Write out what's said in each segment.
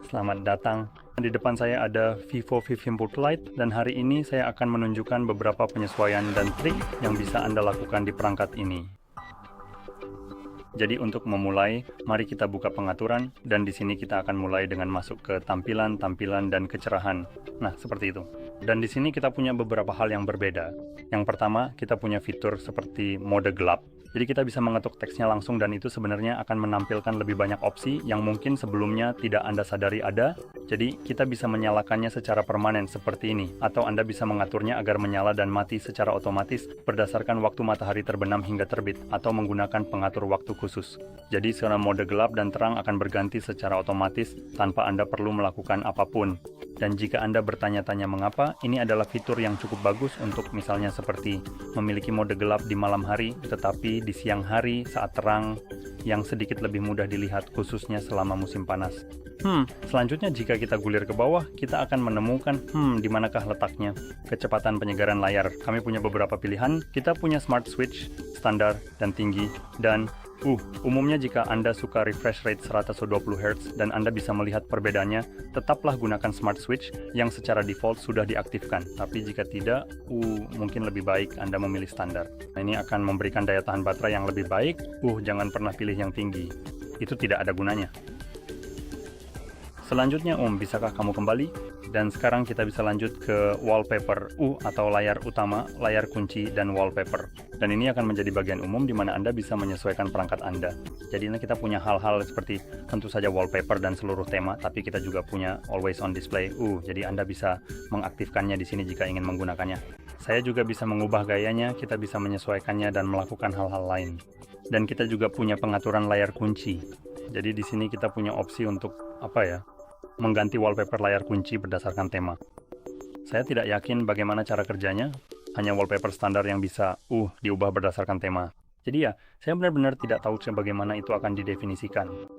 Selamat datang. Di depan saya ada Vivo V50 Lite dan hari ini saya akan menunjukkan beberapa penyesuaian dan trik yang bisa Anda lakukan di perangkat ini. Jadi untuk memulai, mari kita buka pengaturan dan di sini kita akan mulai dengan masuk ke tampilan, dan kecerahan. Nah, seperti itu. Dan di sini kita punya beberapa hal yang berbeda. Yang pertama, kita punya fitur seperti mode gelap. Jadi kita bisa mengetuk teksnya langsung dan itu sebenarnya akan menampilkan lebih banyak opsi yang mungkin sebelumnya tidak Anda sadari ada. Jadi kita bisa menyalakannya secara permanen seperti ini, atau Anda bisa mengaturnya agar menyala dan mati secara otomatis berdasarkan waktu matahari terbenam hingga terbit, atau menggunakan pengatur waktu khusus. Jadi secara mode gelap dan terang akan berganti secara otomatis tanpa Anda perlu melakukan apapun. Dan jika Anda bertanya-tanya mengapa, ini adalah fitur yang cukup bagus untuk misalnya seperti memiliki mode gelap di malam hari, tetapi di siang hari saat terang yang sedikit lebih mudah dilihat khususnya selama musim panas. Selanjutnya jika kita gulir ke bawah, kita akan menemukan di manakah letaknya kecepatan penyegaran layar. Kami punya beberapa pilihan. Kita punya Smart Switch, standar, dan tinggi, dan umumnya jika Anda suka refresh rate 120 Hz dan Anda bisa melihat perbedaannya, tetaplah gunakan Smart Switch yang secara default sudah diaktifkan. Tapi jika tidak, mungkin lebih baik Anda memilih standar. Nah, ini akan memberikan daya tahan baterai yang lebih baik. Jangan pernah pilih yang tinggi. Itu tidak ada gunanya. Selanjutnya, bisakah kamu kembali? Dan sekarang kita bisa lanjut ke wallpaper atau layar utama, layar kunci, dan wallpaper. Dan ini akan menjadi bagian umum di mana Anda bisa menyesuaikan perangkat Anda. Jadi ini kita punya hal-hal seperti tentu saja wallpaper dan seluruh tema, tapi kita juga punya always on display. Jadi Anda bisa mengaktifkannya di sini jika ingin menggunakannya. Saya juga bisa mengubah gayanya, kita bisa menyesuaikannya dan melakukan hal-hal lain. Dan kita juga punya pengaturan layar kunci. Jadi di sini kita punya opsi untuk mengganti wallpaper layar kunci berdasarkan tema. Saya tidak yakin bagaimana cara kerjanya, hanya wallpaper standar yang bisa diubah berdasarkan tema. Jadi ya, saya benar-benar tidak tahu bagaimana itu akan didefinisikan.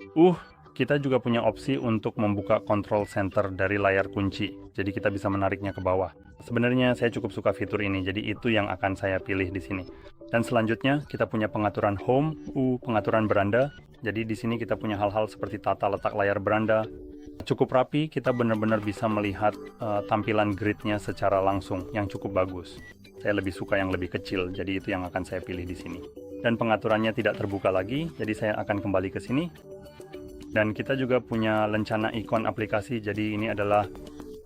Kita juga punya opsi untuk membuka control center dari layar kunci, jadi kita bisa menariknya ke bawah. Sebenarnya saya cukup suka fitur ini, jadi itu yang akan saya pilih di sini. Dan selanjutnya kita punya pengaturan home, pengaturan beranda. Jadi di sini kita punya hal-hal seperti tata letak layar beranda. Cukup rapi, kita benar-benar bisa melihat tampilan gridnya secara langsung yang cukup bagus. Saya lebih suka yang lebih kecil, jadi itu yang akan saya pilih di sini. Dan pengaturannya tidak terbuka lagi, jadi saya akan kembali ke sini. Dan kita juga punya lencana ikon aplikasi, jadi ini adalah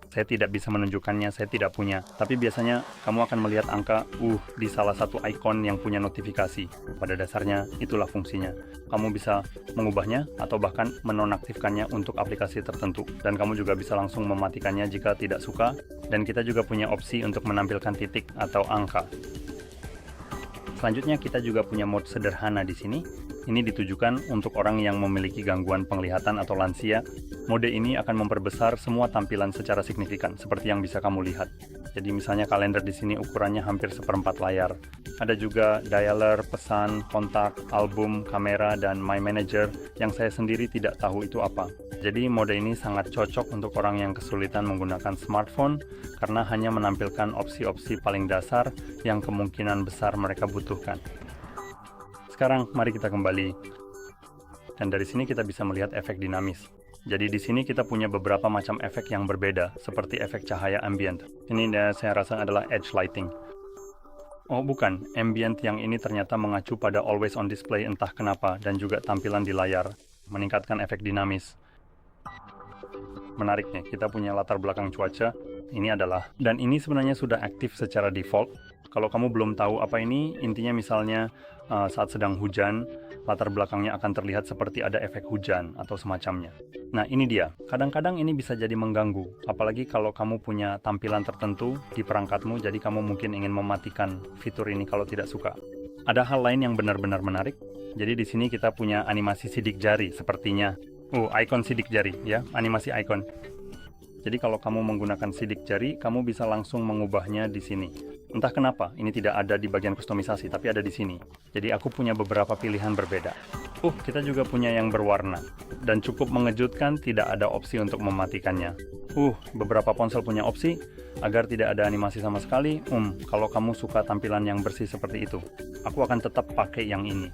saya tidak bisa menunjukkannya, saya tidak punya. Tapi biasanya kamu akan melihat angka di salah satu ikon yang punya notifikasi. Pada dasarnya itulah fungsinya. Kamu bisa mengubahnya atau bahkan menonaktifkannya untuk aplikasi tertentu. Dan kamu juga bisa langsung mematikannya jika tidak suka. Dan kita juga punya opsi untuk menampilkan titik atau angka. Selanjutnya kita juga punya mode sederhana di sini. Ini ditujukan untuk orang yang memiliki gangguan penglihatan atau lansia. Mode ini akan memperbesar semua tampilan secara signifikan, seperti yang bisa kamu lihat. Jadi misalnya kalender di sini ukurannya hampir seperempat layar. Ada juga dialer, pesan, kontak, album, kamera, dan My Manager yang saya sendiri tidak tahu itu apa. Jadi mode ini sangat cocok untuk orang yang kesulitan menggunakan smartphone karena hanya menampilkan opsi-opsi paling dasar yang kemungkinan besar mereka butuhkan. Sekarang mari kita kembali. Dan dari sini kita bisa melihat efek dinamis. Jadi di sini kita punya beberapa macam efek yang berbeda, seperti efek cahaya ambient. Ini saya rasa adalah edge lighting. Bukan, ambient yang ini ternyata mengacu pada always on display entah kenapa, dan juga tampilan di layar, meningkatkan efek dinamis. Menariknya, kita punya latar belakang cuaca, dan ini sebenarnya sudah aktif secara default. Kalau kamu belum tahu apa ini, intinya misalnya saat sedang hujan, latar belakangnya akan terlihat seperti ada efek hujan atau semacamnya. Nah ini dia, kadang-kadang ini bisa jadi mengganggu, apalagi kalau kamu punya tampilan tertentu di perangkatmu, jadi kamu mungkin ingin mematikan fitur ini kalau tidak suka. Ada hal lain yang benar-benar menarik, jadi di sini kita punya animasi sidik jari sepertinya. Icon sidik jari ya, animasi icon. Jadi kalau kamu menggunakan sidik jari, kamu bisa langsung mengubahnya di sini. Entah kenapa, ini tidak ada di bagian kustomisasi, tapi ada di sini. Jadi aku punya beberapa pilihan berbeda. Kita juga punya yang berwarna. Dan cukup mengejutkan, tidak ada opsi untuk mematikannya. Beberapa ponsel punya opsi, agar tidak ada animasi sama sekali. Kalau kamu suka tampilan yang bersih seperti itu, aku akan tetap pakai yang ini.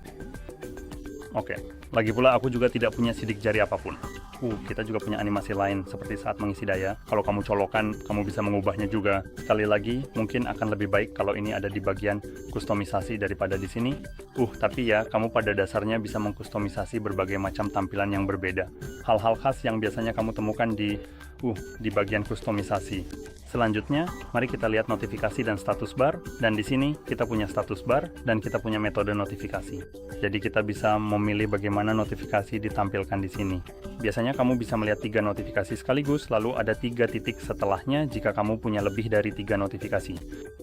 Lagi pula aku juga tidak punya sidik jari apapun. Kita juga punya animasi lain seperti saat mengisi daya. Kalau kamu colokan, kamu bisa mengubahnya juga. Sekali lagi, mungkin akan lebih baik kalau ini ada di bagian kustomisasi daripada di sini. Tapi ya, kamu pada dasarnya bisa mengkustomisasi berbagai macam tampilan yang berbeda. Hal-hal khas yang biasanya kamu temukan di bagian kustomisasi. Selanjutnya, mari kita lihat notifikasi dan status bar. Dan di sini kita punya status bar dan kita punya metode notifikasi. Jadi kita bisa memilih bagaimana notifikasi ditampilkan di sini. Biasanya kamu bisa melihat 3 notifikasi sekaligus, lalu ada 3 titik setelahnya jika kamu punya lebih dari 3 notifikasi.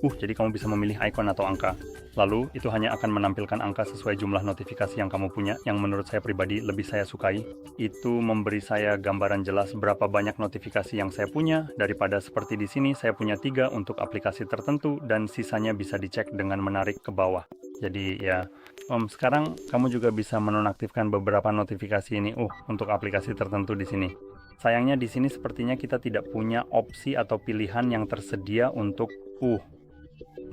Jadi kamu bisa memilih icon atau angka. Lalu, itu hanya akan menampilkan angka sesuai jumlah notifikasi yang kamu punya, yang menurut saya pribadi lebih saya sukai. Itu memberi saya gambaran jelas berapa banyak notifikasi yang saya punya, daripada seperti di sini saya punya 3 untuk aplikasi tertentu, dan sisanya bisa dicek dengan menarik ke bawah. Jadi ya, sekarang kamu juga bisa menonaktifkan beberapa notifikasi ini untuk aplikasi tertentu di sini. Sayangnya di sini sepertinya kita tidak punya opsi atau pilihan yang tersedia untuk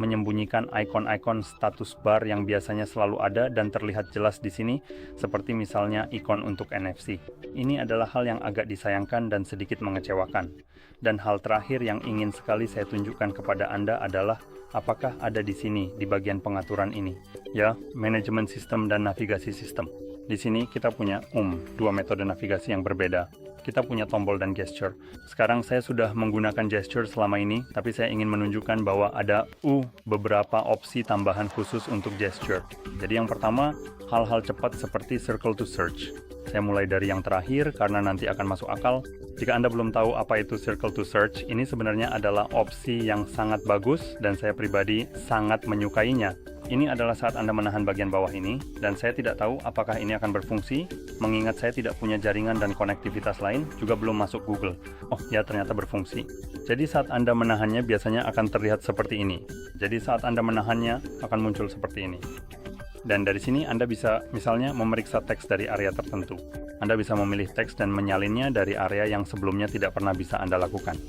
menyembunyikan ikon-ikon status bar yang biasanya selalu ada dan terlihat jelas di sini, seperti misalnya ikon untuk NFC. Ini adalah hal yang agak disayangkan dan sedikit mengecewakan. Dan hal terakhir yang ingin sekali saya tunjukkan kepada Anda adalah apakah ada di sini di bagian pengaturan ini, ya, manajemen sistem dan navigasi sistem. Di sini kita punya 2 metode navigasi yang berbeda. Kita punya tombol dan gesture. Sekarang saya sudah menggunakan gesture selama ini, tapi saya ingin menunjukkan bahwa ada beberapa opsi tambahan khusus untuk gesture. Jadi yang pertama, hal-hal cepat seperti circle to search. Saya mulai dari yang terakhir karena nanti akan masuk akal. Jika Anda belum tahu apa itu circle to search, ini sebenarnya adalah opsi yang sangat bagus dan saya pribadi sangat menyukainya. Ini adalah saat Anda menahan bagian bawah ini, dan saya tidak tahu apakah ini akan berfungsi, mengingat saya tidak punya jaringan dan konektivitas lain, juga belum masuk Google. Ya, ternyata berfungsi. Jadi saat Anda menahannya biasanya akan terlihat seperti ini. Jadi saat Anda menahannya akan muncul seperti ini. Dan dari sini Anda bisa misalnya memeriksa teks dari area tertentu. Anda bisa memilih teks dan menyalinnya dari area yang sebelumnya tidak pernah bisa Anda lakukan.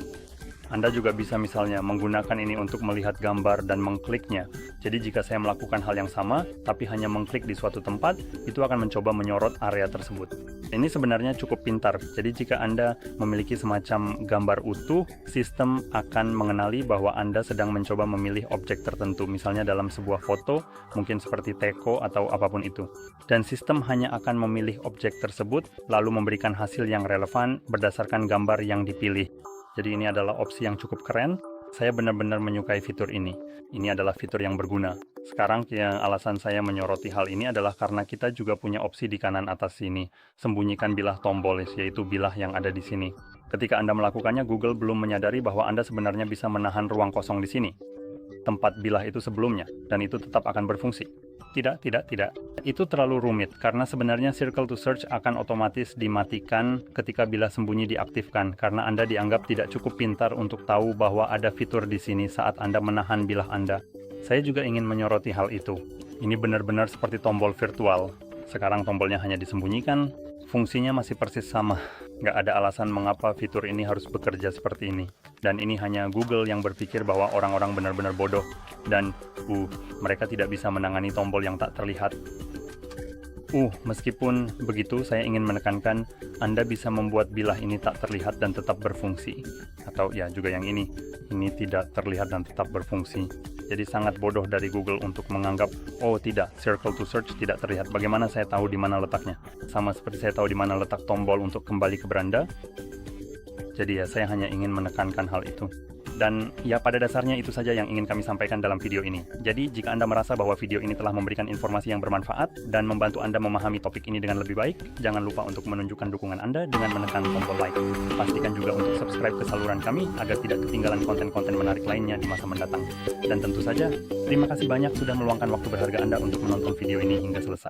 Anda juga bisa misalnya menggunakan ini untuk melihat gambar dan mengkliknya. Jadi jika saya melakukan hal yang sama, tapi hanya mengklik di suatu tempat, itu akan mencoba menyorot area tersebut. Ini sebenarnya cukup pintar. Jadi jika Anda memiliki semacam gambar utuh, sistem akan mengenali bahwa Anda sedang mencoba memilih objek tertentu. Misalnya dalam sebuah foto, mungkin seperti teko atau apapun itu. Dan sistem hanya akan memilih objek tersebut, lalu memberikan hasil yang relevan berdasarkan gambar yang dipilih. Jadi ini adalah opsi yang cukup keren. Saya benar-benar menyukai fitur ini. Ini adalah fitur yang berguna. Sekarang alasan saya menyoroti hal ini adalah karena kita juga punya opsi di kanan atas sini. Sembunyikan bilah tombol, yaitu bilah yang ada di sini. Ketika Anda melakukannya, Google belum menyadari bahwa Anda sebenarnya bisa menahan ruang kosong di sini. Tempat bilah itu sebelumnya, dan itu tetap akan berfungsi. Tidak. Itu terlalu rumit, karena sebenarnya circle to search akan otomatis dimatikan ketika bilah sembunyi diaktifkan, karena Anda dianggap tidak cukup pintar untuk tahu bahwa ada fitur di sini saat Anda menahan bilah Anda. Saya juga ingin menyoroti hal itu. Ini benar-benar seperti tombol virtual. Sekarang tombolnya hanya disembunyikan, fungsinya masih persis sama. Nggak ada alasan mengapa fitur ini harus bekerja seperti ini. Dan ini hanya Google yang berpikir bahwa orang-orang benar-benar bodoh. Dan mereka tidak bisa menangani tombol yang tak terlihat. Meskipun begitu, saya ingin menekankan Anda bisa membuat bilah ini tak terlihat dan tetap berfungsi. Atau ya juga yang ini tidak terlihat dan tetap berfungsi. Jadi sangat bodoh dari Google untuk menganggap, tidak, circle to search tidak terlihat. Bagaimana saya tahu di mana letaknya? Sama seperti saya tahu di mana letak tombol untuk kembali ke beranda. Jadi ya, saya hanya ingin menekankan hal itu. Dan ya, pada dasarnya itu saja yang ingin kami sampaikan dalam video ini. Jadi jika Anda merasa bahwa video ini telah memberikan informasi yang bermanfaat dan membantu Anda memahami topik ini dengan lebih baik, jangan lupa untuk menunjukkan dukungan Anda dengan menekan tombol like. Pastikan juga untuk subscribe ke saluran kami agar tidak ketinggalan konten-konten menarik lainnya di masa mendatang. Dan tentu saja, terima kasih banyak sudah meluangkan waktu berharga Anda untuk menonton video ini hingga selesai.